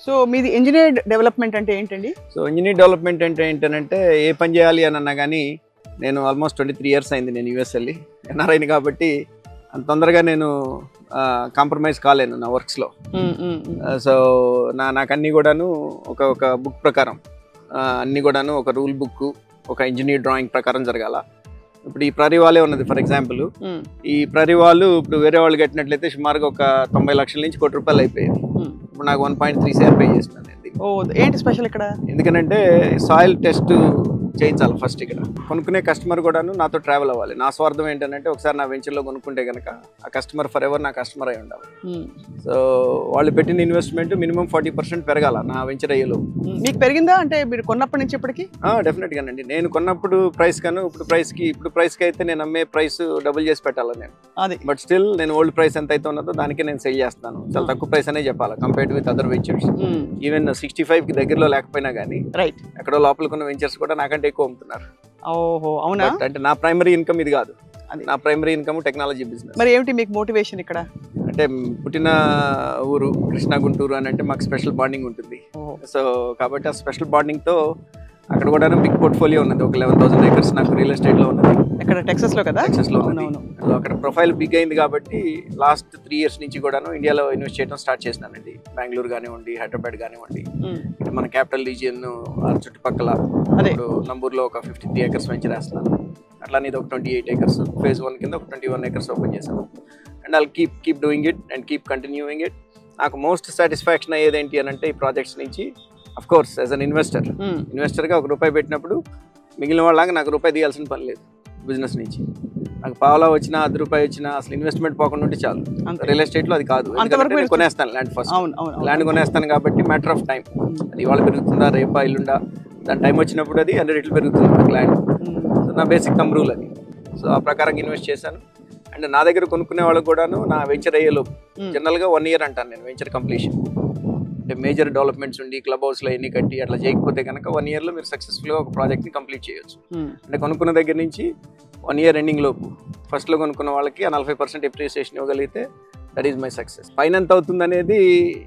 So మీది engineer development అంటే ఏంటండి? సో ఇంజనీర్ డెవలప్మెంట్ అంటే ఏంటంటే ఏ పని చేయాలి అని అన్నా కానీ నేను ఆల్మోస్ట్ 23 years అయింది నేను యూఎస్ వెళ్ళి ఎన్ఆర్ఐని కాబట్టి అంత తొందరగా నేను కాంప్రమైజ్ కాలేను నా వర్క్స్లో. సో నాకు అన్నీ కూడాను ఒక బుక్ ప్రకారం అన్నీ కూడాను ఒక రూల్ బుక్ ఒక ఇంజనీర్ డ్రాయింగ్ ప్రకారం జరగాల. ఇప్పుడు ఈ ప్రరీ వాలే ఉన్నది ఫర్ ఎగ్జాంపుల్. ఈ ప్రరీ వాళ్ళు ఇప్పుడు వేరే వాళ్ళు కట్టినట్లయితే సుమారుగా ఒక 90 లక్షల నుంచి ₹1 కోటి అయిపోయింది. ఇప్పుడు నాకు 1.3 CR పే చేసినాను. ఏంటి స్పెషల్ ఇక్కడ? ఎందుకంటే సాయిల్ టెస్ట్ చేయించాలి ఫస్ట్. ఇక్కడ కొనుక్కునే కస్టమర్ కూడాను నాతో ట్రావెల్ అవ్వాలి. నా స్వార్థం ఏంటంటే ఒకసారి నా వెంచర్లో కొనుక్కుంటే కనుక ఆ కస్టమర్ ఫర్ ఎవర్ నా కస్టమర్ అయి ఉండాలి. సో వాళ్ళు పెట్టిన ఇన్వెస్ట్మెంట్ మినిమం 40% పెరగాల నా వెంచర్ అయ్యేలో. మీకు పెరిగిందా అంటే మీరు కొన్నప్పటి నుంచి ఇప్పటికి? డెఫినెట్గానండి. నేను కొన్నప్పుడు ప్రైస్ కను ఇప్పుడు ప్రైస్కి అయితే నేను అమ్మే ప్రైస్ డబుల్ చేసి పెట్టాలి నేను. అది బట్ స్టిల్ నేను ఓల్డ్ ప్రైస్ ఎంత అయితే ఉన్నదో దానికే నేను సెల్ చేస్తాను. చాలా తక్కువ ప్రైస్ అనే చెప్పాలి compared with other ventures. Even 65కి దగ్గరలో లేకపోయినా కానీ రైట్ ఎక్కడో లోపల కొన్న వెంచర్స్ కూడా నాకంటే ఎక్కువ అమ్ముతున్నారు. ఓహో అవునా? అంటే నా ప్రైమరీ ఇన్కమ్ ఇది కాదు. నా ప్రైమరీ ఇన్కమ్ టెక్నాలజీ బిజినెస్. మరి ఏమిటి మీకు మోటివేషన్ ఇక్కడ? అంటే పుట్టిన ఊరు కృష్ణా గుంటూరు అని అంటే మాకు స్పెషల్ బాండింగ్ ఉంటుంది. సో కాబట్టి ఆ స్పెషల్ బాండింగ్తో అక్కడ కూడా బిగ్ పోర్ట్ఫోలియో ఉన్నది. ఒక 11,000 acres నాకు రియల్ ఎస్టేట్లో ఉన్నది. ఇక్కడ టెక్సస్లో కదా? టెక్సస్లో ఉన్నది. సో అక్కడ ప్రొఫైల్ బిగ్ అయింది కాబట్టి లాస్ట్ 3 years నుంచి కూడాను ఇండియాలో ఇన్వెస్ట్ చేయడం స్టార్ట్ చేసినానండి. బెంగళూరు కానివ్వండి, హైదరాబాద్ కానివ్వండి, మన క్యాపిటల్ రీజియన్ చుట్టుపక్కల ఇప్పుడు నంబూరులో ఒక 53 acres వెంచర్ వేస్తున్నాను. అట్లానే ఇది ఒక 28 acres phase 1 కింద ఒక 21 acres ఓపెన్ చేశాను. And I'll keep doing it and keep continuing it. నాకు మోస్ట్ సాటిస్ఫాక్షన్ అయ్యేది ఏంటి అని అంటే ఈ ప్రాజెక్ట్స్ నుంచి అఫ్ కోర్స్ యాజ్ అన్ ఇన్వెస్టర్గా ₹1 పెట్టినప్పుడు మిగిలిన వాళ్ళగా నాకు ₹1 తీయాల్సిన పని లేదు. బిజినెస్ నుంచి నాకు పావలా వచ్చినా ₹10 వచ్చినా అసలు ఇన్వెస్ట్మెంట్ పోకుండా ఉంటే చాలు. రియల్ ఎస్టేట్లో అది కాదు. కొనేస్తాను ల్యాండ్ ఫస్ట్. ల్యాండ్ కొనేస్తాను కాబట్టి మ్యాటర్ ఆఫ్ టైం. అది ఇవాళ పెరుగుతుందా రేపా ఇల్లుండా దాని టైం వచ్చినప్పుడు అది 100 రెట్లు పెరుగుతుంది నాకు ల్యాండ్. సో నా బేసిక్ థంబ్ రూల్ అది. సో ఆ ప్రకారంగా ఇన్వెస్ట్ చేశాను. అండ్ నా దగ్గర కొనుక్కునే వాళ్ళకు కూడాను నా వెంచర్ అయ్యేలోపు జనరల్గా 1 year అంటాను నేను వెంచర్ కంప్లీషన్. అంటే మేజర్ డెవలప్మెంట్స్ ఉండి క్లబ్ హౌస్లో ఎన్ని కట్టి అట్లా చేయకపోతే కనుక 1 yearలో మీరు సక్సెస్ఫుల్గా ఒక ప్రాజెక్ట్ని కంప్లీట్ చేయొచ్చు. అంటే కొనుక్కున్న దగ్గర నుంచి 1 year ఎండింగ్ లోపు ఫస్ట్లో కొనుక్కున్న వాళ్ళకి 40% ఎప్రిసియేషన్ ఇవ్వగలిగితే దట్ ఈస్ మై సక్సెస్. పైన ఎంత అవుతుంది అనేది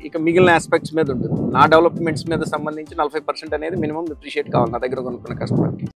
ఇక మిగిలిన ఆస్పెక్ట్స్ మీద ఉంటుంది. నా డెవలప్మెంట్స్ మీద సంబంధించి 40% అనేది మినిమం అప్రిషియేట్ కావాలి నా దగ్గర కొనుక్కున్న కస్టమర్కి.